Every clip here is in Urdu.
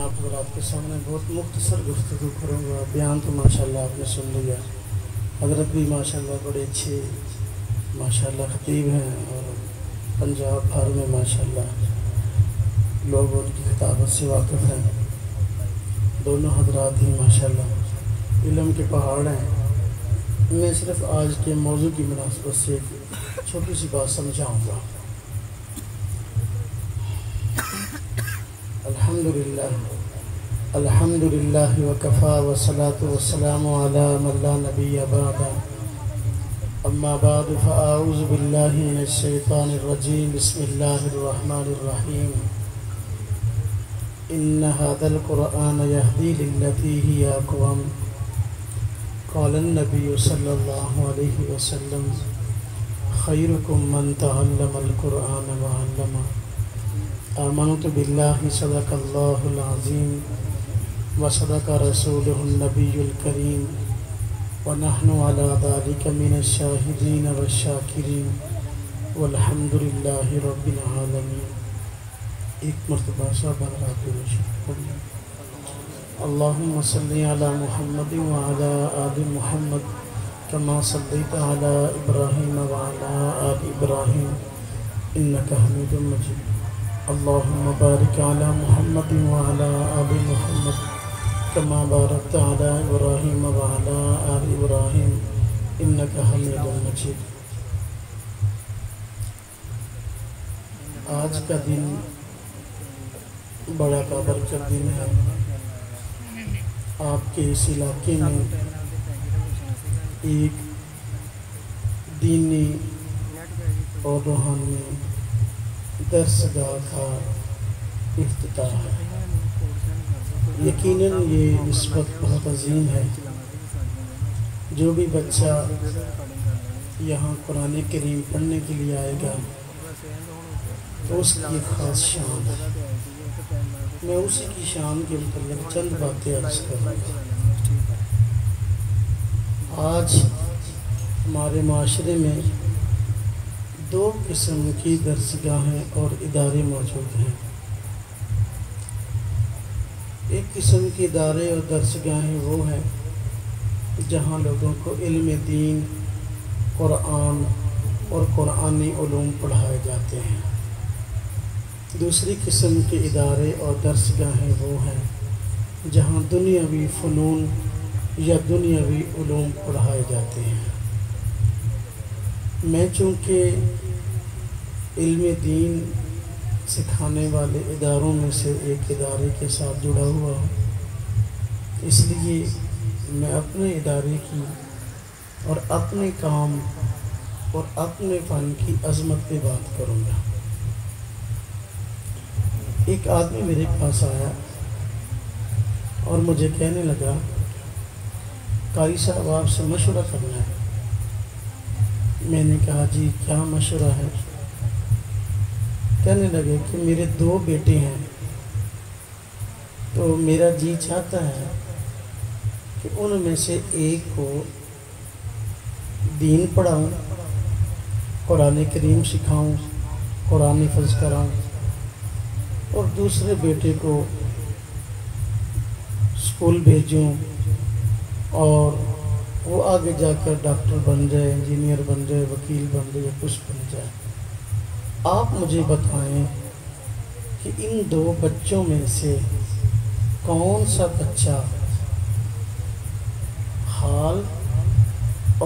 آپ حضرات کے سامنے بہت مختصر گفتگو کروں گا۔ بیان تو ماشاءاللہ آپ نے سن لیا، حضرت بھی ماشاءاللہ بڑے اچھے ماشاءاللہ خطیب ہیں، اور پنجاب بھر میں ماشاءاللہ لوگ ان کی خطابت سے واقف ہیں۔ دونوں حضرات ہی ماشاءاللہ علم کے پہاڑ ہیں۔ میں صرف آج کے موضوع کی مناسبت سے چھوٹی سی بات سمجھاؤں گا۔ الحمدللہ وکفا والصلاة والسلام علی من لا نبی بعد، اما بعد فاعوذ باللہ من الشیطان الرجیم، بسم اللہ الرحمن الرحیم۔ ان هذا القرآن يهدي للتي هي اقوم، قال النبی صلی اللہ علیہ وسلم خیرکم من تعلم القرآن وعلمہ۔ آمنت باللہ صدق اللہ العظیم وصدق رسولہ النبی الکریم، ونحن علی ذلک من الشاہدین والشاکرین، والحمد للہ رب العالمین۔ ایک مرتبہ صاحب اللہم صلی علی محمد وعلی آل محمد کما صلیت علی ابراہیم وعلی آل ابراہیم انکا حمید مجید۔ اللہم بارک علی محمد وعلی آل محمد کما بارکت علی ابراہیم وعلی آل ابراہیم انکا حمید مجید۔ آج کا دن بڑا بابرکت دن ہے۔ آپ کے اس علاقے میں ایک دینی اور روحانی درسگاہ کا افتتاح ہے۔ یقیناً یہ نسبت بہت عظیم ہے۔ جو بھی بچہ یہاں قرآن کریم پڑھنے کے لیے آئے گا تو اس کی ایک خاص شان ہے۔ میں اسی کی شان کے متعلق چند باتیں عرض کروں گا۔ آج ہمارے معاشرے میں دو قسم کی درسگاہیں اور ادارے موجود ہیں۔ ایک قسم کے ادارے اور درسگاہیں وہ ہیں جہاں لوگوں کو علم دین، قرآن اور قرآنی علوم پڑھائے جاتے ہیں۔ دوسری قسم کے ادارے اور درسگاہیں وہ ہیں جہاں دنیاوی فنون یا دنیاوی علوم پڑھائے جاتے ہیں۔ میں چونکہ علم دین سکھانے والے اداروں میں سے ایک ادارے کے ساتھ جڑا ہوا ہوں، اس لیے میں اپنے ادارے کی اور اپنے کام اور اپنے فن کی عظمت پہ بات کروں گا۔ ایک آدمی میرے پاس آیا اور مجھے کہنے لگا قاری صاحب آپ سے مشورہ کرنا ہے۔ میں نے کہا جی کیا مشورہ ہے؟ کہنے لگے کہ میرے دو بیٹے ہیں، تو میرا جی چاہتا ہے کہ ان میں سے ایک کو دین پڑھاؤں، قرآن کریم سکھاؤں، قرآن حفظ کراؤں، اور دوسرے بیٹے کو اسکول بھیجوں اور وہ آگے جا کر ڈاکٹر بن جائے، انجینئر بن جائے، وکیل بن جائے، کچھ بن جائے۔ آپ مجھے بتائیں کہ ان دو بچوں میں سے کون سا بچہ حال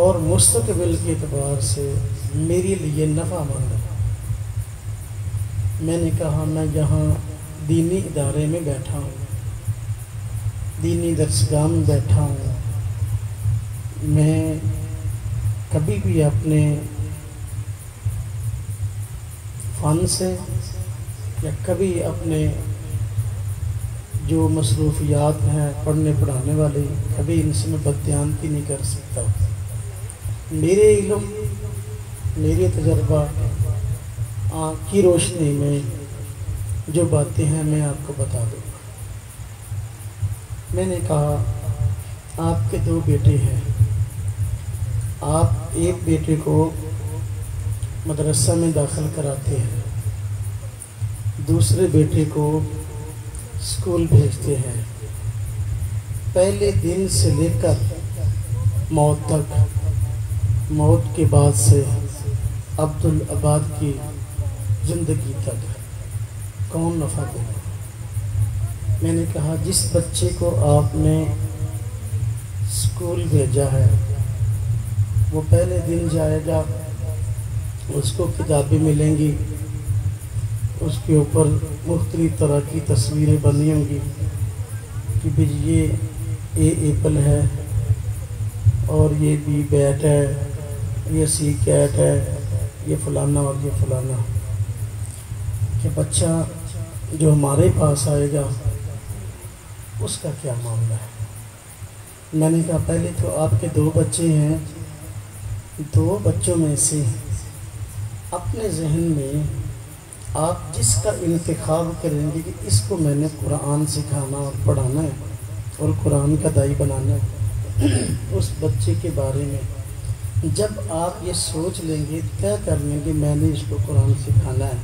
اور مستقبل کے اعتبار سے میرے لیے نفع مند ہے؟ میں نے کہا میں یہاں دینی ادارے میں بیٹھا ہوں، دینی درسگاہ میں بیٹھا ہوں، میں کبھی بھی اپنے فن سے یا کبھی اپنے جو مصروفیات ہیں پڑھنے پڑھانے والی، کبھی ان سے میں بددیانتی نہیں کر سکتا۔ میرے علم، میرے تجربہ آنکھ کی روشنی میں جو باتیں ہیں میں آپ کو بتا دوں گا۔ میں نے کہا آپ کے دو بیٹے ہیں، آپ ایک بیٹے کو مدرسہ میں داخل کراتے ہیں، دوسرے بیٹے کو اسکول بھیجتے ہیں، پہلے دن سے لے کر موت تک، موت کے بعد سے عبدالآباد کی زندگی تک کون نفع دے گا؟ میں نے کہا جس بچے کو آپ نے اسکول بھیجا ہے وہ پہلے دن جائے گا، اس کو کتابیں ملیں گی، اس کے اوپر مختلف طرح کی تصویریں بنی ہوں گی کہ بھی یہ ایپل ہے اور یہ بی بیٹ ہے، یہ سی کیٹ ہے، یہ فلانا اور یہ فلانا، کہ بچہ جو ہمارے پاس آئے گا اس کا کیا معاملہ ہے؟ میں نے کہا پہلے تو آپ کے 2 بچے ہیں، 2 بچوں میں سے اپنے ذہن میں آپ جس کا انتخاب کریں گے کہ اس کو میں نے قرآن سکھانا اور پڑھانا ہے اور قرآن کا داعی بنانا ہے، اس بچے کے بارے میں جب آپ یہ سوچ لیں گے، طے کر لیں گے میں نے اس کو قرآن سکھانا ہے،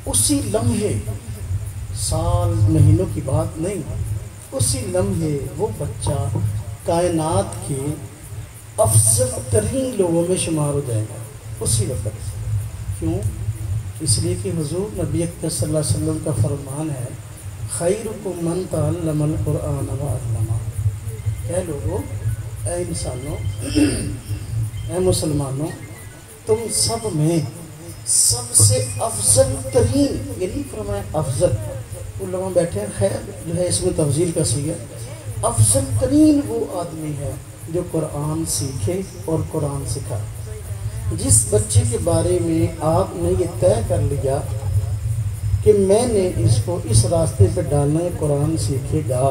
اسی لمحے، سال مہینوں کی بات نہیں، اسی لمحے وہ بچہ کائنات کے افضل ترین لوگوں میں شمار ہو جائے گا اسی وقت۔ کیوں؟ اس لیے کہ حضور نبی اکرم صلی اللہ علیہ وسلم کا فرمان ہے، خیرکم من تعلم القرآن وعلمہ۔ اے لوگوں، اے انسانوں، اے مسلمانوں، تم سب میں سب سے افضل ترین، یہ نہیں فرمایا افضل، علماء بیٹھے ہیں، خیر جو ہے اس میں تفضیل کا صیغہ، افضل ترین وہ آدمی ہے جو قرآن سیکھے اور قرآن سکھائے۔ جس بچے کے بارے میں آپ نے یہ طے کر لیا کہ میں نے اس کو اس راستے پہ ڈالنا ہے، قرآن سیکھے گا،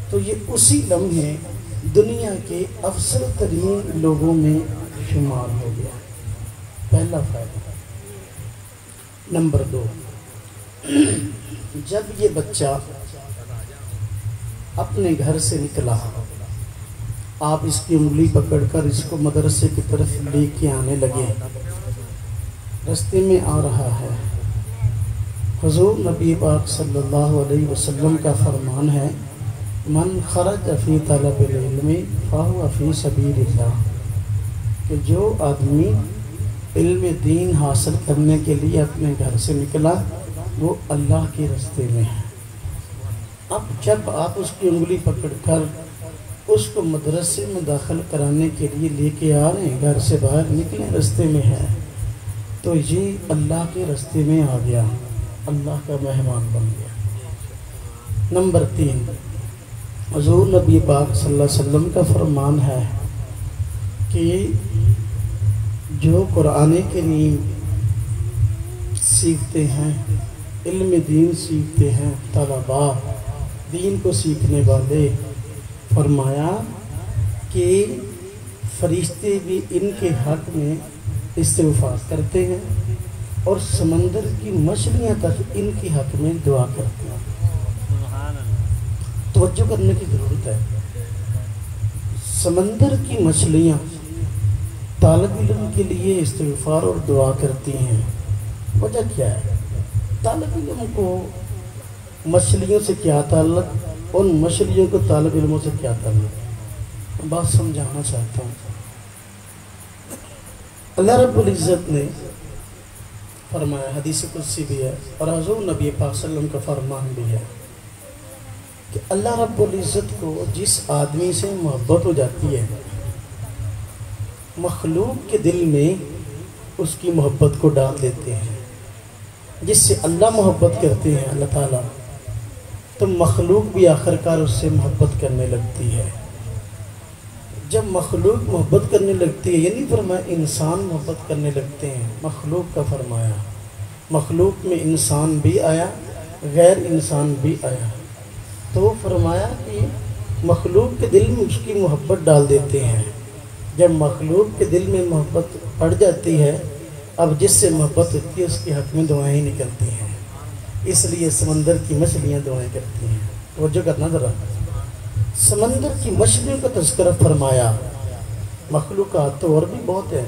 تو یہ اسی لمحے دنیا کے افضل ترین لوگوں میں شمار ہو گیا۔ پہلا فائدہ۔ نمبر 2، جب یہ بچہ اپنے گھر سے نکلا، آپ اس کی انگلی پکڑ کر اس کو مدرسے کی طرف لے کے آنے لگے، رستے میں آ رہا ہے، حضور نبی پاک صلی اللہ علیہ وسلم کا فرمان ہے، من خرج فی طلب العلم فہو فی سبیل اللہ، کہ جو آدمی علم دین حاصل کرنے کے لیے اپنے گھر سے نکلا وہ اللہ کے راستے میں ہے۔ اب جب آپ اس کی انگلی پکڑ کر اس کو مدرسے میں داخل کرانے کے لیے لے کے آ رہے ہیں، گھر سے باہر نکلے راستے میں ہے، تو یہ اللہ کے راستے میں آ گیا، اللہ کا مہمان بن گیا۔ نمبر 3، حضور نبی پاک صلی اللہ علیہ وسلم کا فرمان ہے کہ جو قرآن کریم سیکھتے ہیں، علم دین سیکھتے ہیں، طلباء دین کو سیکھنے والے، فرمایا کہ فرشتے بھی ان کے حق میں استغفار کرتے ہیں اور سمندر کی مچھلیاں تک ان کے حق میں دعا کرتے ہیں۔ توجہ کرنے کی ضرورت ہے، سمندر کی مچھلیاں طالب علم کے لیے استغفار اور دعا کرتی ہیں۔ وجہ کیا ہے؟ طالب علم کو مچھلیوں سے کیا تعلق، ان مچھلیوں کو طالب علموں سے کیا تعلق؟ بات سمجھانا چاہتا ہوں۔ اللہ رب العزت نے فرمایا، حدیث قدسی بھی ہے اور حضور نبی پاک صلی اللہ علیہ وسلم کا فرمان بھی ہے کہ اللہ رب العزت کو جس آدمی سے محبت ہو جاتی ہے، مخلوق کے دل میں اس کی محبت کو ڈال دیتے ہیں۔ جس سے اللہ محبت کرتے ہیں اللہ تعالیٰ، تو مخلوق بھی آخرکار اس سے محبت کرنے لگتی ہے۔ جب مخلوق محبت کرنے لگتی ہے، یعنی فرمایا انسان محبت کرنے لگتے ہیں، مخلوق کا فرمایا، مخلوق میں انسان بھی آیا، غیر انسان بھی آیا، تو فرمایا کہ مخلوق کے دل میں اس کی محبت ڈال دیتے ہیں۔ جب مخلوق کے دل میں محبت پڑ جاتی ہے، اب جس سے محبت ہوتی ہے اس کے حق میں دعائیں نکلتی ہیں، اس لیے سمندر کی مچھلیاں دعائیں کرتی ہیں۔ توجہ کرنا ذرا، سمندر کی مچھلیوں کا تذکرہ فرمایا، مخلوقات تو اور بھی بہت ہیں،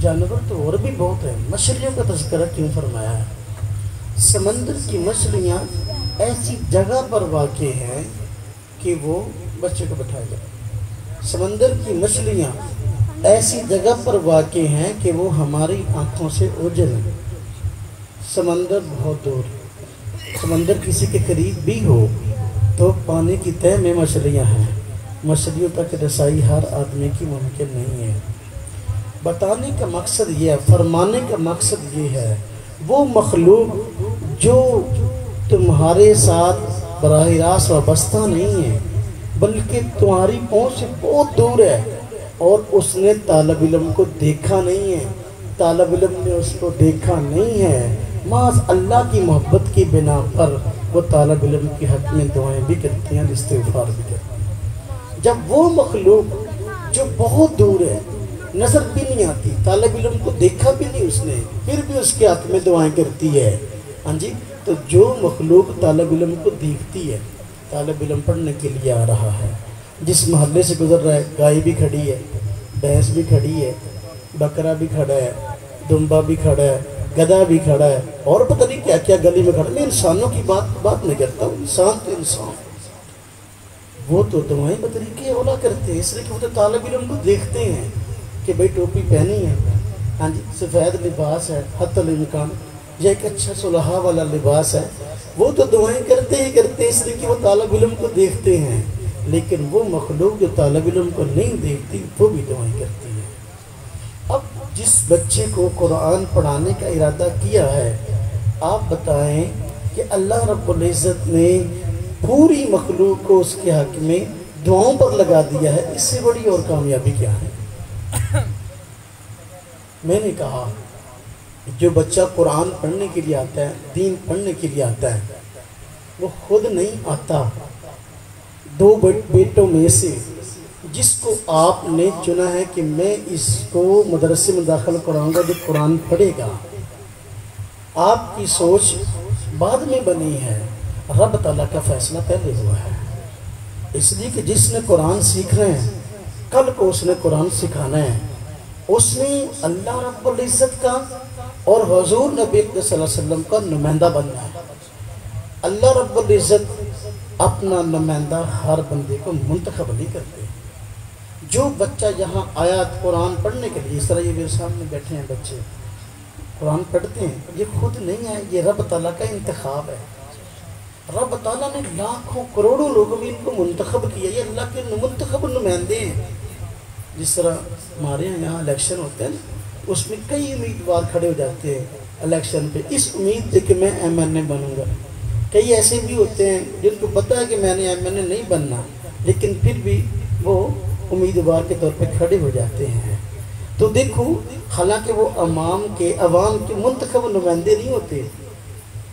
جانور تو اور بھی بہت ہیں، مچھلیوں کا تذکرہ کیوں فرمایا ہے؟ سمندر کی مچھلیاں ایسی جگہ پر واقع ہیں کہ وہ بچے کو بٹھایا جائے. سمندر کی مچھلیاں ایسی جگہ پر واقع ہیں کہ وہ ہماری آنکھوں سے اوجھل ہیں. سمندر بہت دور، سمندر کسی کے قریب بھی ہو تو پانی کی تہہ میں مچھلیاں ہیں. مچھلیوں تک رسائی ہر آدمی کی ممکن نہیں ہے. بتانے کا مقصد یہ ہے، فرمانے کا مقصد یہ ہے، وہ مخلوق جو تمہارے ساتھ براہ راست وابستہ نہیں ہے بلکہ تمہاری پہنچ سے بہت دور ہے، اور اس نے طالب علم کو دیکھا نہیں ہے، طالب علم نے اس کو دیکھا نہیں ہے، محض اللہ کی محبت کی بنا پر وہ طالب علم کے حق میں دعائیں بھی کرتی ہیں، استغفار بھی کرتی ہیں. جب وہ مخلوق جو بہت دور ہے، نظر بھی نہیں آتی، طالب علم کو دیکھا بھی نہیں اس نے، پھر بھی اس کے حق میں دعائیں کرتی ہے، ہاں جی، تو جو مخلوق طالب علم کو دیکھتی ہے، طالب علم پڑھنے کے لیے آ رہا ہے، جس محلے سے گزر رہا ہے، گائے بھی کھڑی ہے، بھینس بھی کھڑی ہے، بکرا بھی کھڑا ہے، دمبا بھی کھڑا ہے، گدھا بھی کھڑا ہے، اور پتہ نہیں کیا کیا گلی میں کھڑا. میں انسانوں کی بات نہیں کرتا ہوں، انسان تو انسان، وہ تو دعائیں بطریقے اولا کرتے ہیں، اس لیے کہ وہ تو طالب علم کو دیکھتے ہیں کہ بھئی ٹوپی پہنی ہے، ہاں جی، سفید لباس ہے، حتی الامکان یا ایک اچھا صلحہ والا لباس ہے، وہ تو دعائیں کرتے ہی کرتے ہیں، اس لیے کہ وہ طالب علم کو دیکھتے ہیں. لیکن وہ مخلوق جو طالب علم کو نہیں دیکھتی وہ بھی دعائیں کرتی ہے. اب جس بچے کو قرآن پڑھانے کا ارادہ کیا ہے، آپ بتائیں کہ اللہ رب العزت نے پوری مخلوق کو اس کے حق میں دعاؤں پر لگا دیا ہے، اس سے بڑی اور کامیابی کیا ہے؟ میں نے کہا جو بچہ قرآن پڑھنے کے لیے آتا ہے، دین پڑھنے کے لیے آتا ہے، وہ خود نہیں آتا. دو بیٹوں میں سے جس کو آپ نے چنا ہے کہ میں اس کو مدرسے میں داخل کراؤں گا جو قرآن پڑھے گا، آپ کی سوچ بعد میں بنی ہے، رب تعالیٰ کا فیصلہ پہلے ہوا ہے. اس لیے کہ جس نے قرآن سیکھنا ہے، کل کو اس نے قرآن سکھانا ہے، اس نے اللہ رب العزت کا اور حضور نبی صلی اللہ علیہ وسلم کا نمائندہ بننا ہے. اللہ رب العزت اپنا نمائندہ ہر بندے کو منتخب نہیں کرتے. جو بچہ یہاں آیا قرآن پڑھنے کے لیے، اس طرح یہ میرے سامنے بیٹھے ہیں بچے قرآن پڑھتے ہیں، یہ خود نہیں ہے، یہ رب تعالیٰ کا انتخاب ہے. رب تعالیٰ نے لاکھوں کروڑوں لوگوں میں ان کو منتخب کیا، یہ اللہ کے منتخب نمائندے ہیں. جس طرح ہمارے یہاں الیکشن ہوتے ہیں، اس میں کئی امیدوار کھڑے ہو جاتے ہیں الیکشن پہ، اس امید سے کہ میں ایم این اے بنوں گا. کئی ایسے بھی ہوتے ہیں جن کو پتہ ہے کہ میں نے ایم این اے نہیں بننا، لیکن پھر بھی وہ امیدوار کے طور پہ کھڑے ہو جاتے ہیں. تو دیکھو، حالانکہ وہ عوام کے منتخب نمائندے نہیں ہوتے،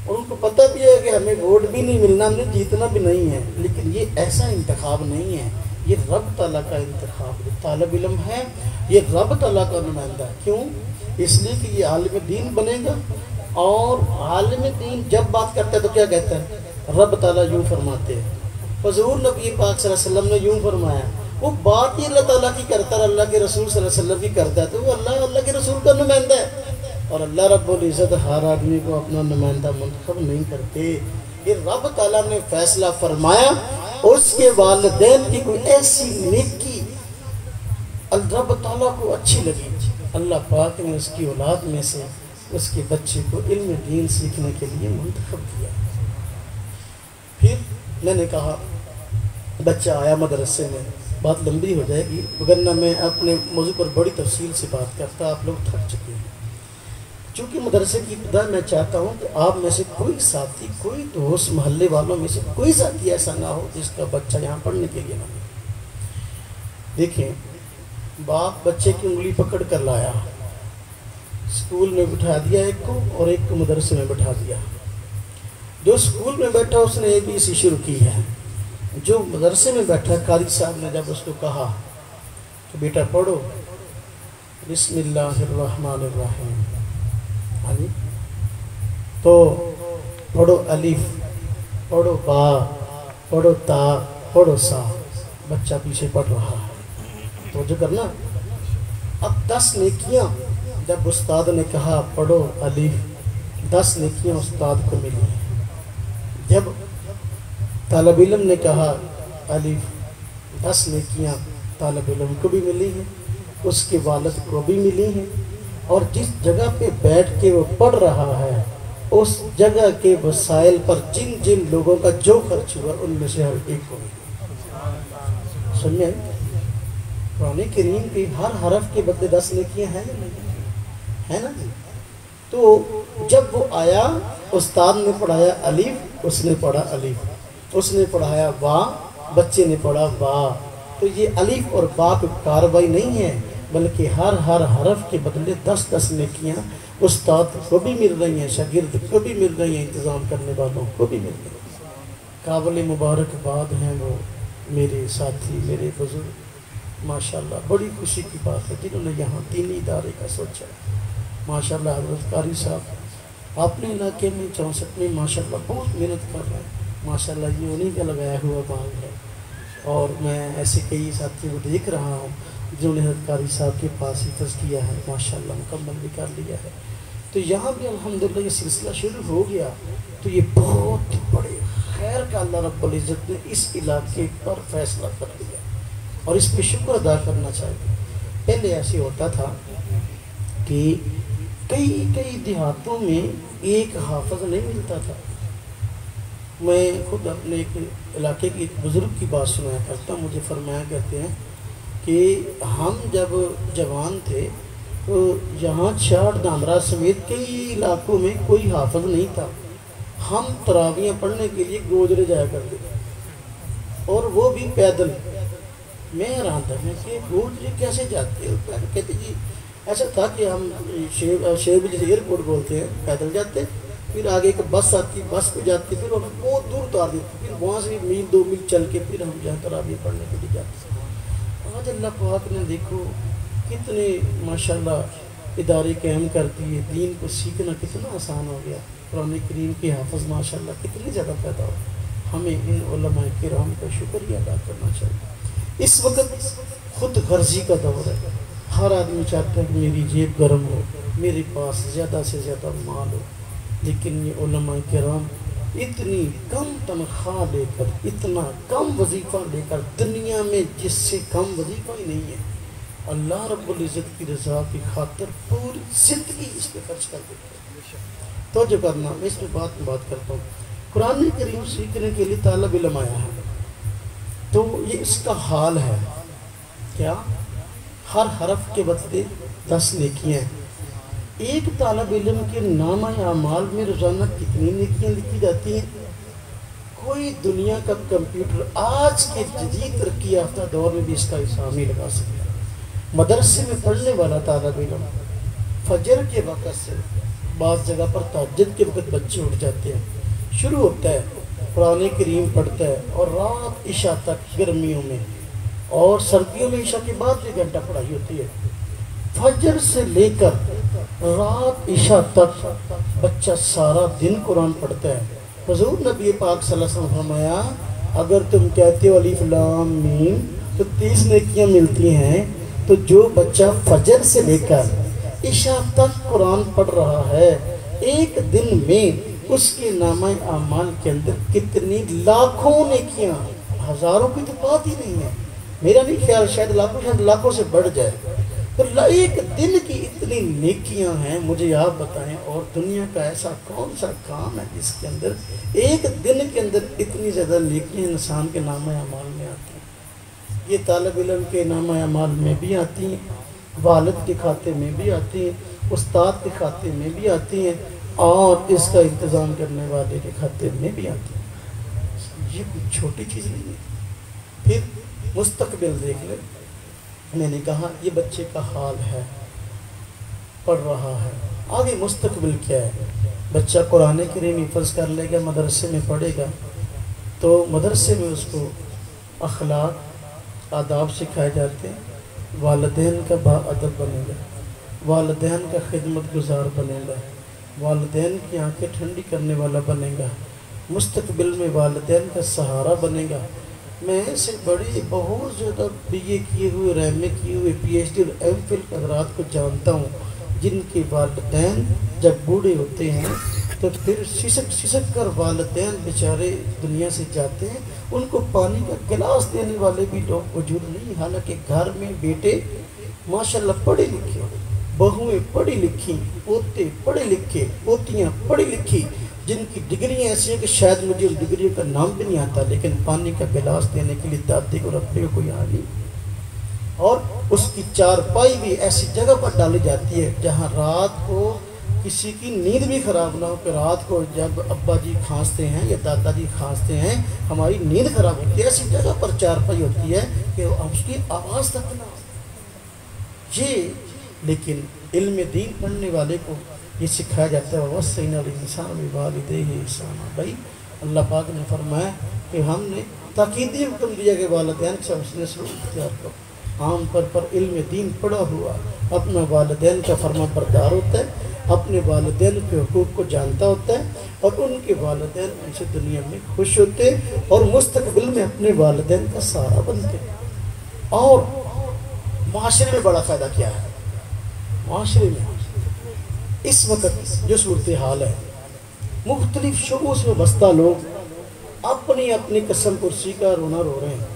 اور ان کو پتہ بھی ہے کہ ہمیں ووٹ بھی نہیں ملنا، ہمیں جیتنا بھی نہیں ہے، لیکن یہ ایسا انتخاب نہیں ہے، یہ رب تعالیٰ کا انتخاب. جو طالب علم ہے یہ رب تعالیٰ کا نمائندہ. کیوں؟ اس لیے کہ یہ عالم دین بنے گا، اور عالم دین جب بات کرتا ہے تو کیا کہتا ہے؟ رب تعالیٰ یوں فرماتے ہیں، حضور نبی پاک صلی اللہ علیہ وسلم نے یوں فرمایا. وہ بات ہی اللہ تعالیٰ کی کرتا ہے، اللہ کے رسول صلی اللہ علیہ وسلم کی کرتا ہے، تو وہ اللہ کے رسول کا نمائندہ ہے. اور اللہ رب العزت ہر آدمی کو اپنا نمائندہ منتخب نہیں کرتے. یہ رب تعالیٰ نے فیصلہ فرمایا، اس کے والدین کی کوئی ایسی نیکی رب تعالیٰ کو اچھی لگی، اللہ پاک نے اس کی اولاد میں سے اس کے بچے کو علم دین سیکھنے کے لیے منتخب کیا. پھر میں نے کہا بچہ آیا مدرسے میں، بات لمبی ہو جائے گی، وگرنہ میں اپنے موضوع پر بڑی تفصیل سے بات کرتا، آپ لوگ تھک چکے ہیں. چونکہ مدرسے کی ابتدا میں چاہتا ہوں کہ آپ میں سے کوئی ساتھی، کوئی دوست، محلے والوں میں سے کوئی ساتھی ایسا نہ ہو جس کا بچہ یہاں پڑھنے کے لیے نہ ہو. دیکھیں، باپ بچے کی انگلی پکڑ کر لایا، اسکول میں بٹھا دیا ایک کو اور ایک کو مدرسے میں بٹھا دیا. جو اسکول میں بیٹھا اس نے ABC شروع کی ہے، جو مدرسے میں بیٹھا قاری صاحب نے جب اس کو کہا کہ بیٹا پڑھو بسم اللہ الرحمن الرحیم، تو پڑھو الف، پڑھو با، پڑھو تا، پڑھو سا. بچہ پیچھے پڑھ رہا ہے، تو جو کرنا. اب 10 نیکیاں جب استاد نے کہا پڑھو الف، 10 نیکیاں استاد کو ملی. جب طالب علم نے کہا الف 10 نیکیاں طالب علم کو بھی ملی ہیں، اس کے والد کو بھی ملی ہیں، اور جس جگہ پہ بیٹھ کے وہ پڑھ رہا ہے اس جگہ کے وسائل پر جن جن لوگوں کا جو خرچ ہوا ان میں سے ہر ایک کو ملی۔ سنیے قرآن کریم کی ہر حرف کے بدلے 10 نیکیاں ہیں یا نہیں؟ ہے نا جی؟ تو جب وہ آیا استاد نے پڑھایا الف، اس نے پڑھا الف، اس نے پڑھایا با، بچے نے پڑھا با، تو یہ الف اور با کی کاروائی نہیں ہے، بلکہ ہر حرف کے بدلے 10 نیکیاں استاد کو بھی مل رہی ہیں، شاگرد کو بھی مل رہی ہیں، انتظام کرنے والوں کو بھی مل رہی ہیں۔ قابل مبارکباد ہیں وہ میرے ساتھی، میرے بزرگ، ماشاءاللہ بڑی خوشی کی بات ہے جنہوں نے یہاں دینی ادارے کا سوچا۔ ماشاءاللہ حضرت قاری صاحب اپنے علاقے میں 64 میں ماشاءاللہ بہت محنت کر رہے ہیں، ماشاءاللہ یہ انہیں کا لگایا ہوا مال ہے، اور میں ایسے کئی ساتھیوں کو دیکھ رہا ہوں جنہوں نے حضرت قاری صاحب کے پاس ہی تزکیہ ہے، ماشاءاللہ مکمل بھی کر لیا ہے۔ تو یہاں بھی الحمدللہ یہ سلسلہ شروع ہو گیا، تو یہ بہت بڑے خیر کا اللہ رب العزت نے اس علاقے پر فیصلہ کر دیا، اور اس پہ شکر ادا کرنا چاہیے۔ پہلے ایسے ہوتا تھا کہ کئی دیہاتوں میں ایک حافظ نہیں ملتا تھا۔ میں خود اپنے ایک علاقے کی ایک بزرگ کی بات سنایا کرتا ہوں، مجھے فرمایا کرتے ہیں کہ ہم جب جوان تھے تو یہاں چھاٹ دامرا سمیت کئی علاقوں میں کوئی حافظ نہیں تھا، ہم تراویاں پڑھنے کے لیے گوجرے جایا کرتے تھے، اور وہ بھی پیدل۔ میں حیران تھا، میں کہ گوجرے کیسے جاتے ہو؟ کہتے جی ایسا تھا کہ ہم شیر جیسے ایئرپورٹ بولتے ہیں، پیدل جاتے، پھر آگے ایک بس آتی، بس پہ جاتی، پھر ہم بہت دور اتار دیتے، پھر وہاں سے میل 2 میل چل کے پھر ہم جہاں تراویح پڑھنے کے لیے جاتے۔ آج اللہ پاک نے دیکھو کتنے ماشاءاللہ ادارے قائم کر دیے، دین کو سیکھنا کتنا آسان ہو گیا، قرآن کریم کے حافظ ماشاءاللہ کتنے زیادہ پیدا ہو۔ ہمیں ان علماء کرام کا شکریہ ادا کرنا چاہیے۔ اس وقت خود غرضی کا دور ہے، ہر آدمی چاہتا ہے کہ میری جیب گرم ہو، میرے پاس زیادہ سے زیادہ مال ہو، لیکن یہ علماء کرام اتنی کم تنخواہ لے کر، اتنا کم وظیفہ لے کر، دنیا میں جس سے کم وظیفہ ہی نہیں ہے، اللہ رب العزت کی رضا کی خاطر پوری زندگی اس پہ خرچ کر دیتے ہیں۔ توجہ کرنا، میں اس میں بات کرتا ہوں۔ قرآن کریم سیکھنے کے لیے طالب علم آیا ہے، تو یہ اس کا حال ہے کیا؟ ہر حرف کے بدلے 10 نیکیاں ہیں۔ ایک طالب علم کے نامہ اعمال میں روزانہ کتنی نیکیاں لکھی جاتی ہیں؟ کوئی دنیا کا کمپیوٹر آج کے جدید ترقی یافتہ دور میں بھی اس کا حساب نہیں لگا سکتا۔ مدرسے میں پڑھنے والا طالب علم فجر کے وقت سے، بعض جگہ پر تہجد کے وقت بچے اٹھ جاتے ہیں، شروع ہوتا ہے قرآن کریم پڑھتا ہے، اور رات عشاء تک گرمیوں میں، اور سردیوں میں عشاء کے بعد 1 گھنٹہ پڑھائی ہوتی ہے۔ فجر سے لے کر رات عشاء تک بچہ سارا دن قرآن پڑھتا ہے۔ حضور نبی پاک صلی اللہ علیہ وسلم فرمایا اگر تم کہتے ہو الف لام میم تو 30 نیکیاں ملتی ہیں، تو جو بچہ فجر سے لے کر عشاء تک قرآن پڑھ رہا ہے، ایک دن میں اس کے نامہ اعمال کے اندر کتنی لاکھوں نیکیاں، ہزاروں کی تو بات ہی نہیں ہے، میرا نہیں خیال شاید لاکھوں سے بڑھ جائے، تو ایک دن کی اتنی نیکیاں ہیں۔ مجھے آپ بتائیں، اور دنیا کا ایسا کون سا کام ہے جس کے اندر ایک دن کے اندر اتنی زیادہ نیکیاں انسان کے نامہ اعمال میں آتی ہیں؟ یہ طالب علم کے نامہ اعمال میں بھی آتی ہیں، والد کے کھاتے میں بھی آتی ہیں، استاد کے کھاتے میں بھی آتی ہیں، اور اس کا انتظام کرنے والے کے کھاتے میں بھی آتی ہیں۔ یہ کوئی چھوٹی چیز نہیں ہے۔ پھر مستقبل دیکھ لیں، میں نے کہا یہ بچے کا حال ہے، پڑھ رہا ہے، آگے مستقبل کیا ہے؟ بچہ قرآن کریم حفظ کر لے گا، مدرسے میں پڑھے گا، تو مدرسے میں اس کو اخلاق آداب سکھائے جاتے ہیں، والدین کا با ادب بنے گا، والدین کا خدمت گزار بنے گا، والدین کی آنکھیں ٹھنڈی کرنے والا بنے گا، مستقبل میں والدین کا سہارا بنے گا۔ میں سے بڑی بہت زیادہ بی اے کیے ہوئے، ایم اے کیے ہوئے، پی ایچ ڈی اور ایم فل حضرات کو جانتا ہوں جن کے والدین جب بوڑھے ہوتے ہیں تو پھر سسک کر والدین بیچارے دنیا سے جاتے ہیں، ان کو پانی کا گلاس دینے والے بھی لوگ موجود نہیں، حالانکہ گھر میں بیٹے ماشاءاللہ پڑھے لکھے، بہویں پڑھی لکھی، پوتے پڑھے لکھے، پوتیاں پڑھی لکھی، جن کی ڈگریاں ایسی ہیں کہ شاید مجھے ان ڈگریوں کا نام بھی نہیں آتا، لیکن پانی کا گلاس دینے کے لیے دادی اور ابے کو کوئی آ نہیں، اور اس کی چارپائی بھی ایسی جگہ پر ڈالی جاتی ہے جہاں رات کو کسی کی نیند بھی خراب نہ ہو، کہ رات کو جب ابا جی کھانستے ہیں یا دادا جی کھانستے ہیں ہماری نیند خراب ہوتی ہے، ایسی جگہ پر چارپائی ہوتی ہے کہ اس کی آواز تک نہ یہ، لیکن علم دین پڑھنے والے کو یہ سکھایا جاتا ہے وَوَصَّيْنَا الْإِنسَانَ بِوَالِدَيْهِ احسانا۔ بھائی اللہ پاک نے فرمایا کہ ہم نے تاکیدی حکم دیا کہ والدین سے حسن سلوک اختیار کرو۔ عام طور پر علم دین پڑھا ہوا اپنا والدین کا فرما بردار ہوتا ہے، اپنے والدین کے حقوق کو جانتا ہوتا ہے، اور ان کے والدین ان سے دنیا میں خوش ہوتے ہیں اور مستقبل میں اپنے والدین کا سہارا بنتے ہیں۔ اور معاشرے میں بڑا فائدہ کیا ہے؟ معاشرے میں اس وقت جو صورتحال ہے، مختلف شعبوں سے وابستہ لوگ اپنی اپنی قسم کرسی کا رونا رو رہے ہیں۔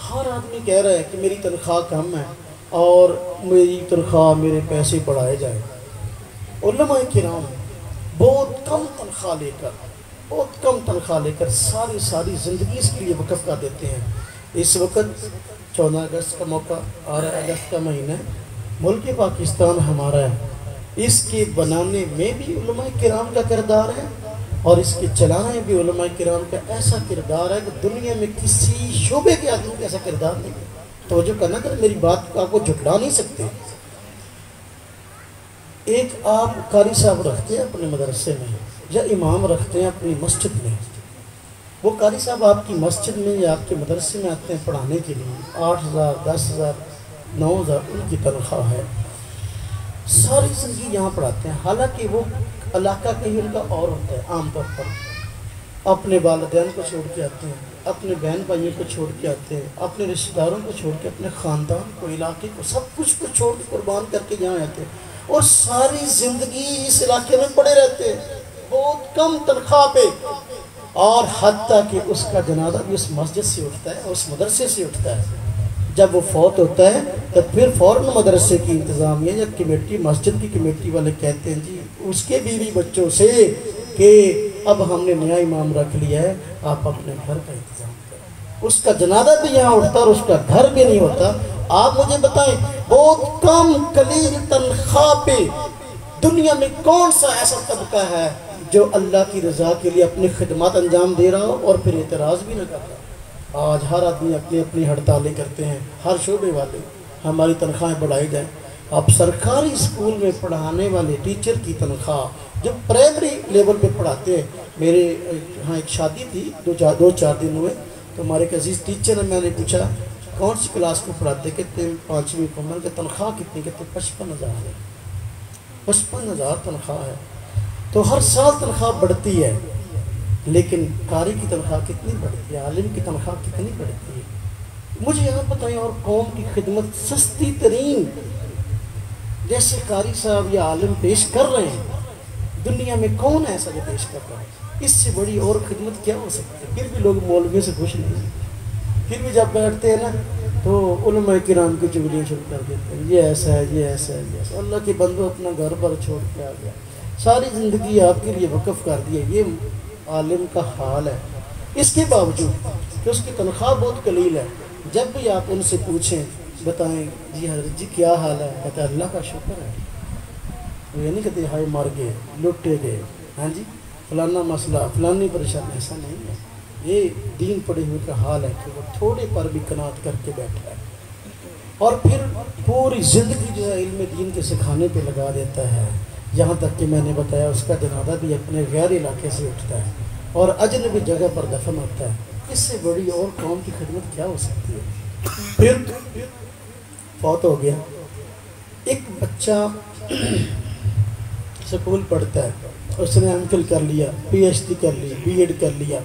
ہر آدمی کہہ رہا ہے کہ میری تنخواہ کم ہے اور میری تنخواہ، میرے پیسے بڑھائے جائیں۔ علماء کرام بہت کم تنخواہ لے کر ساری زندگی اس کے لیے وقف کر دیتے ہیں۔ اس وقت 14 اگست کا موقع آ رہا ہے، اگست کا مہینہ ہے، ملک پاکستان ہمارا ہے، اس کے بنانے میں بھی علماء کرام کا کردار ہے اور اس کے چلانے میں بھی علماء کرام کا ایسا کردار ہے کہ دنیا میں کسی شعبے کے آدمی کا ایسا کردار نہیں ہے۔ توجہ کرنا کہ میری بات آپ کو جھٹلا نہیں سکتے۔ ایک آپ قاری صاحب رکھتے ہیں اپنے مدرسے میں یا امام رکھتے ہیں اپنی مسجد میں، وہ قاری صاحب آپ کی مسجد میں یا آپ کے مدرسے میں آتے ہیں پڑھانے کے لیے، 8,000 10,000 9,000 ان کی تنخواہ ہے، ساری زندگی یہاں پڑھاتے ہیں، حالانکہ وہ علاقہ کہیں ان کا اور ہوتا ہے۔ عام طور پر اپنے والدین کو چھوڑ کے آتے ہیں، اپنے بہن بھائیوں کو چھوڑ کے آتے ہیں، اپنے رشتہ داروں کو چھوڑ کے، اپنے خاندان کو، علاقے کو، سب کچھ کو چھوڑ کے قربان کر کے یہاں آتے ہیں اور ساری زندگی اس علاقے میں پڑے رہتے ہیں بہت کم تنخواہ پہ، اور حتیٰ کہ اس کا جنازہ بھی اس مسجد سے اٹھتا ہے، اس مدرسے سے اٹھتا ہے۔ جب وہ فوت ہوتا ہے تو پھر فوراً مدرسے کی انتظامیہ یا کمیٹی، مسجد کی کمیٹی والے کہتے ہیں جی اس کے بیوی بچوں سے کہ اب ہم نے نیا امام رکھ لیا ہے، آپ اپنے گھر کا انتظام کریں۔ اس کا جنازہ بھی یہاں اٹھتا اور اس کا گھر بھی نہیں ہوتا۔ آپ مجھے بتائیں بہت کم قلیل تنخواہ پہ دنیا میں کون سا ایسا طبقہ ہے جو اللہ کی رضا کے لیے اپنی خدمات انجام دے رہا ہو اور پھر اعتراض بھی نہ کرتا؟ آج ہر آدمی اپنی اپنی ہڑتالیں کرتے ہیں، ہر شعبے والے، ہماری تنخواہیں بڑھائی جائیں۔ اب سرکاری اسکول میں پڑھانے والے ٹیچر کی تنخواہ جو پرائمری لیول پہ پڑھاتے ہیں، میرے ہاں ایک شادی تھی، دو چار دن ہوئے، تو ہمارے ایک عزیز ٹیچر نے، میں نے پوچھا کون سی کلاس کو پڑھاتے؟ کہتے ہیں 5ویں کو۔ میں نے کہا تنخواہ کتنی؟ کہتے 55,000 ہے۔ 55,000 تنخواہ ہے۔ تو ہر سال تنخواہ بڑھتی ہے، لیکن قاری کی تنخواہ کتنی بڑھتی ہے؟ عالم کی تنخواہ کتنی بڑھتی ہے؟ مجھے یہاں بتائیں، اور قوم کی خدمت سستی ترین جیسے قاری صاحب یا عالم پیش کر رہے ہیں، دنیا میں کون ایسا جو پیش کر رہا ہے؟ اس سے بڑی اور خدمت کیا ہو سکتی ہے؟ پھر بھی لوگ مولویوں سے خوش نہیں ہیں، پھر بھی جب بیٹھتے ہیں نا تو علماء کرام کی چغلیاں شروع کر دیتے ہیں، یہ ایسا ہے، یہ ایسا ہے، یہ ایسا۔ اللہ کے بندو اپنا گھر پر چھوڑ کے آ گیا، ساری زندگی آپ کے لیے وقف کر دی ہے، یہ عالم کا حال ہے۔ اس کے باوجود کہ اس کی تنخواہ بہت قلیل ہے، جب بھی آپ ان سے پوچھیں بتائیں جی حضرت جی کیا حال ہے، کہتا ہے اللہ کا شکر ہے۔ وہ یہ نہیں کہتے ہائے مر گئے، لٹے گئے، ہاں جی فلانا مسئلہ، فلانی پریشانی، ایسا نہیں ہے۔ یہ دین پڑے ہوئے کا حال ہے کہ وہ تھوڑے پر بھی قناعت کر کے بیٹھا ہے اور پھر پوری زندگی جو ہے علم دین کے سکھانے پہ لگا دیتا ہے، یہاں تک کہ میں نے بتایا اس کا جنازہ بھی اپنے غیر علاقے سے اٹھتا ہے اور اجنبی جگہ پر دفن ہوتا ہے۔ اس سے بڑی اور قوم کی خدمت کیا ہو سکتی ہے؟ پھر فوت ہو گیا، ایک بچہ سکول پڑھتا ہے، اس نے ایم فل کر لیا، پی ایچ ڈی کر لی، بی ایڈ کر لیا،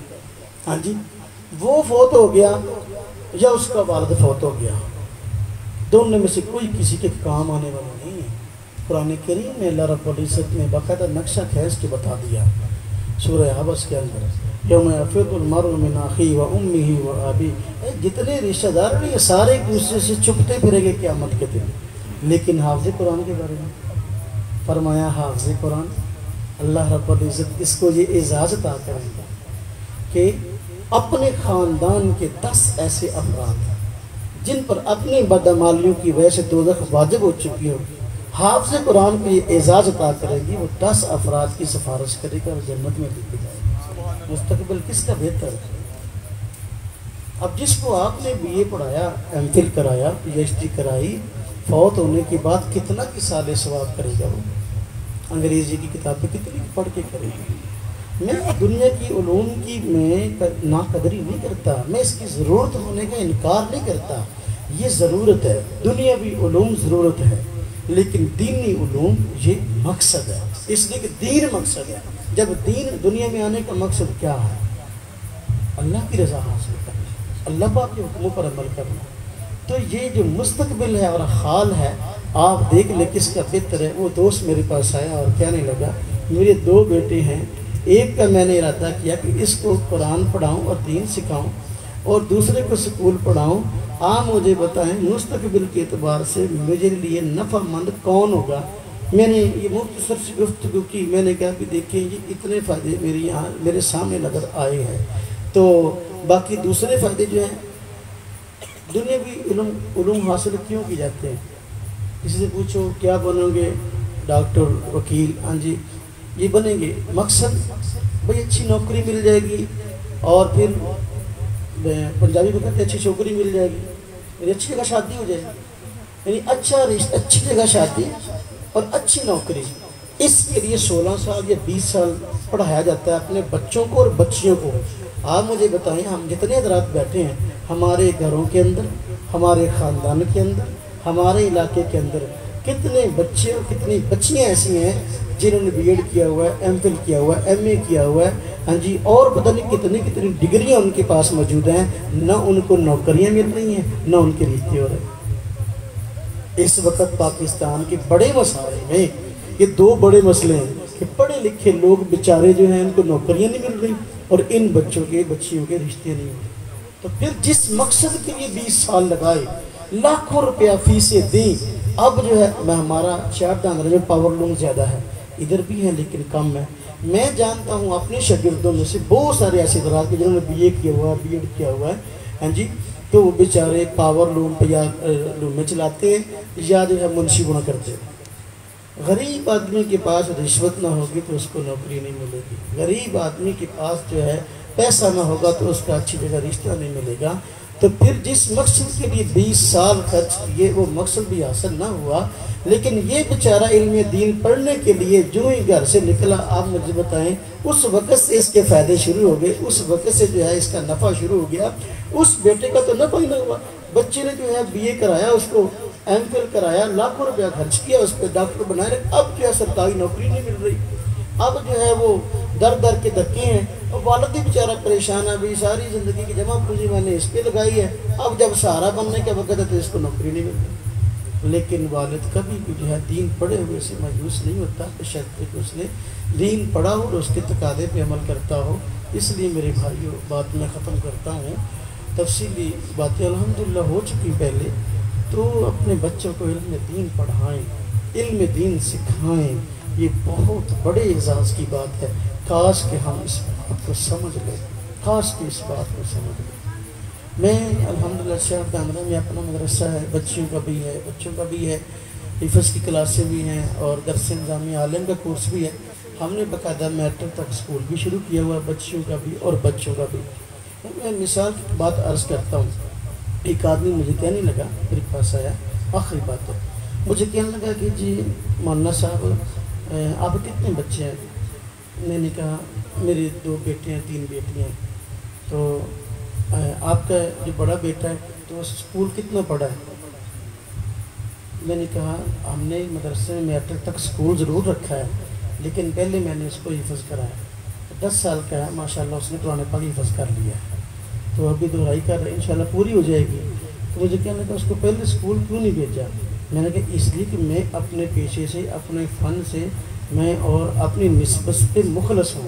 ہاں جی وہ فوت ہو گیا یا اس کا والد فوت ہو گیا، دونوں میں سے کوئی کسی کے کام آنے والا نہیں ہے۔ قرآن کریم میں اللہ رب العزت نے باقاعدہ نقشہ کھینچ کے بتا دیا سورہ عبس کے اندر یوم یفر المرء من اخیہ و امہ و ابیہ، جتنے رشتہ دار ہیں یہ سارے ایک دوسرے سے چھپتے پھریں گے قیامت کے دن۔ لیکن حافظ قرآن کے بارے میں فرمایا حافظ قرآن اللہ رب العزت اس کو یہ اعزاز عطا کریں گا کہ اپنے خاندان کے 10 ایسے افراد جن پر اپنی بدعمالیوں کی وجہ سے دوزخ واجب ہو چکی ہو، حافظ قرآن کو یہ اعزاز عطا کرے گی، وہ 10 افراد کی سفارش کرے گا اور جنت میں لے کے جائے گا۔ مستقبل کس کا بہتر ہے؟ اب جس کو آپ نے بی اے پڑھایا، ایم فل کرایا، پی ایچ ڈی کرائی، فوت ہونے کے بعد کتنا کی سال ثواب کرے گا؟ وہ انگریزی کی کتابیں کتنی پڑھ کے کرے گا؟ میں دنیا کی علوم کی میں ناقدری نہیں کرتا، میں اس کی ضرورت ہونے کا انکار نہیں کرتا، یہ ضرورت ہے، دنیاوی علوم ضرورت ہے، لیکن دینی علوم یہ مقصد ہے، اس لیے کہ دین مقصد ہے۔ جب دین دنیا میں آنے کا مقصد کیا ہے؟ اللہ کی رضا حاصل کرنا، اللہ پاک کے حکموں پر عمل کرنا۔ تو یہ جو مستقبل ہے اور حال ہے، آپ دیکھ لیں کس کا بہتر ہے۔ وہ دوست میرے پاس آیا اور کہنے لگا میرے 2 بیٹے ہیں، ایک کا میں نے ارادہ کیا کہ اس کو قرآن پڑھاؤں اور دین سکھاؤں، اور دوسرے کو سکول پڑھاؤں۔ آپ مجھے بتائیں مستقبل کے اعتبار سے میرے لیے نفع مند کون ہوگا؟ میں نے یہ مختصر سی گفتگو کی، میں نے کہا کہ دیکھیں یہ اتنے فائدے میرے سامنے نظر آئے ہیں، تو باقی دوسرے فائدے جو ہیں دنیاوی علوم حاصل کیوں کی جاتے ہیں؟ کسی سے پوچھو کیا بنو گے؟ ڈاکٹر، وکیل، ہاں جی یہ بنیں گے۔ مقصد بھئی اچھی نوکری مل جائے گی، اور پھر پنجابی میں کہتے ہیں اچھی چھوکری مل جائے گی، یعنی اچھی جگہ شادی ہو جائے گی، یعنی اچھا رشتہ، اچھی جگہ شادی اور اچھی نوکری۔ اس کے لیے 16 سال یا 20 سال پڑھایا جاتا ہے اپنے بچوں کو اور بچیوں کو۔ آپ مجھے بتائیں ہم جتنے حضرات بیٹھے ہیں ہمارے گھروں کے اندر، ہمارے خاندان کے اندر، ہمارے علاقے کے اندر کتنے بچے اور کتنی بچیاں ایسی ہیں جنہوں نے بی ایڈ کیا ہوا ہے، ایم فل کیا ہوا ہے، ایم اے کیا ہوا ہے، ہاں جی، اور پتہ نہیں کتنی ڈگریاں ان کے پاس موجود ہیں، نہ ان کو نوکریاں مل رہی ہیں نہ ان کے رشتے ہو رہے ہیں۔ اس وقت پاکستان کے بڑے مسائل میں یہ 2 بڑے مسئلے ہیں کہ پڑھے لکھے لوگ بیچارے جو ہیں ان کو نوکریاں نہیں مل رہی، اور ان بچوں کے بچیوں کے رشتے نہیں ہو رہے۔ تو پھر جس مقصد کے لیے 20 سال لگائے، لاکھوں روپیہ فیسیں دیں، اب جو ہے ہمارا شہردان میں پاور لوم زیادہ ہے، ادھر بھی ہے لیکن کم ہے۔ میں جانتا ہوں اپنے شاگردوں میں سے بہت سارے ایسے افراد جنہوں نے بی اے کیا ہوا ہے، بی ایڈ کیا ہوا ہے، ہاں جی، تو وہ بیچارے پاور لوم پہ یا لوم میں چلاتے ہیں یا جو ہے منشی گنا کرتے ہیں۔ غریب آدمی کے پاس رشوت نہ ہوگی تو اس کو نوکری نہیں ملے گی، غریب آدمی کے پاس جو ہے پیسہ نہ ہوگا تو اس کا اچھی جگہ رشتہ نہیں ملے گا۔ تو پھر جس مقصد کے لیے 20 سال خرچ کیے وہ مقصد بھی حاصل نہ ہوا، لیکن یہ بیچارہ علم دین پڑھنے کے لیے جو ہی گھر سے نکلا، آپ مجھے بتائیں اس وقت سے اس کے فائدے شروع ہو گئے، اس وقت سے جو ہے اس کا نفع شروع ہو گیا۔ اس بیٹے کا تو نفع ہی نہ ہوا، بچے نے جو ہے بی اے کرایا، اس کو ایم فل کرایا، لاکھوں روپیہ خرچ کیا، اس پہ ڈاکٹر بنائے، اب جو ہے سرکاری نوکری نہیں مل رہی، اب جو ہے وہ در کے دھکے ہیں، اور والد بھی بیچارہ پریشان ہے، بھی ساری زندگی کی جمع پونجی میں نے اس پہ لگائی ہے، اب جب سہارا بننے کا وقت ہے تو اس کو نوکری نہیں ملتی۔ لیکن والد کبھی بھی جو ہے دین پڑھے ہوئے سے مایوس نہیں ہوتا، بشرط کہ اس نے دین پڑھا ہو اور اس کے تقاضے پہ عمل کرتا ہو۔ اس لیے میرے بھائیوں بات میں ختم کرتا ہوں، تفصیلی باتیں الحمدللہ ہو چکی پہلے، تو اپنے بچوں کو علم دین پڑھائیں، علم دین سکھائیں، یہ بہت بڑے اعزاز کی بات ہے۔ کاش کہ ہم اس بات کو سمجھ لیں، کاش کہ اس بات کو سمجھ لیں۔ میں الحمدللہ شہر دامرہ میں اپنا مدرسہ ہے، بچیوں کا بھی ہے، بچوں کا بھی ہے، حفظ کی کلاسیں بھی ہیں اور درس نظامی عالم کا کورس بھی ہے۔ ہم نے باقاعدہ میٹرک تک اسکول بھی شروع کیا ہوا ہے، بچیوں کا بھی اور بچوں کا بھی۔ میں مثال کی بات عرض کرتا ہوں، ایک آدمی مجھے کہنے لگا، میرے پاس آیا، آخری بات ہے، مجھے کہنے لگا کہ جی مولانا صاحب آپ کتنے بچے ہیں؟ میں نے کہا میرے 2 بیٹے ہیں 3 بیٹیاں ہیں۔ تو آپ کا جو بڑا بیٹا ہے تو اسکول کتنا پڑھا ہے؟ میں نے کہا ہم نے مدرسے میں میٹرک تک اسکول ضرور رکھا ہے، لیکن پہلے میں نے اس کو حفظ کرایا، 10 سال کا ہے ماشاءاللہ، اس نے قرآن پاک حفظ کر لیا ہے، تو ابھی دہرائی کر رہے ہیں، انشاءاللہ پوری ہو جائے گی۔ تو مجھے کہنے لگا اس کو پہلے اسکول کیوں نہیں بھیجا؟ میں نے کہا اس لیے کہ میں اپنے پیشے سے، اپنے فن سے میں اور اپنی نسبت پہ مخلص ہوں،